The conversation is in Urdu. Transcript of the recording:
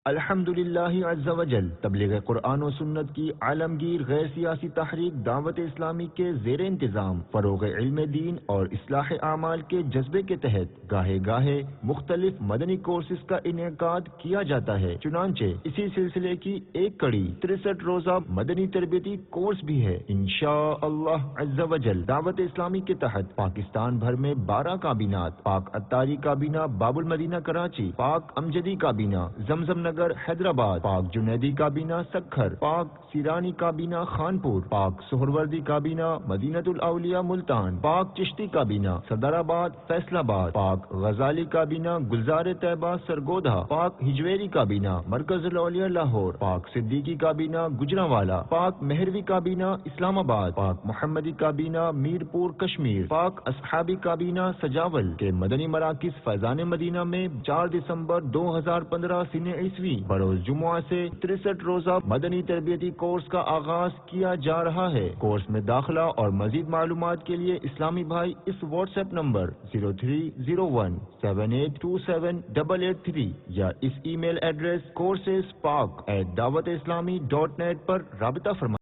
الحمدللہ عز و جل تبلیغ قرآن و سنت کی عالمگیر غیر سیاسی تحریک دعوت اسلامی کے زیر انتظام فروغ علم دین اور اصلاح اعمال کے جذبے کے تحت گاہے گاہے مختلف مدنی کورسز کا انعقاد کیا جاتا ہے۔ چنانچہ اسی سلسلے کی ایک کڑی 63 روزہ مدنی تربیتی کورس بھی ہے۔ انشاءاللہ عز و جل دعوت اسلامی کے تحت پاکستان بھر میں 12 کابینات، پاک اتاری کابینہ باب المدینہ کراچی، پاک امجدی کابینہ زمزم نگر حیدرآباد، پاک جنیدی کابینہ سکھر، پاک سیرانی کابینہ خانپور، پاک سہروردی کابینہ مدینہ الاولیاء ملتان، پاک چشتی کابینہ صدر آباد فیصل آباد، پاک غزالی کابینہ گلزار طیبہ سرگودھا، پاک ہجویری کابینہ مرکز الاولیاء لاہور، پاک صدیقی کابینہ گجرانوالہ، پاک مہروی کابینہ اسلام آباد، پاک محمدی کابینہ میرپور کشمیر، پاک اصحابی کابینہ سجاول کے مدنی مراکز فیضان مدینہ میں 4 دسمبر 2015 سنہ عیسوی بروز جمعہ سے 63 روزہ مدنی تربیتی کورس کا آغاز کیا جا رہا ہے۔ کورس میں داخلہ اور مزید معلومات کے لیے اسلامی بھائی اس واٹس ایپ نمبر 030178278883 یا اس ای میل ایڈریس coursespak@dawatislami.net پر رابطہ فرمائیں۔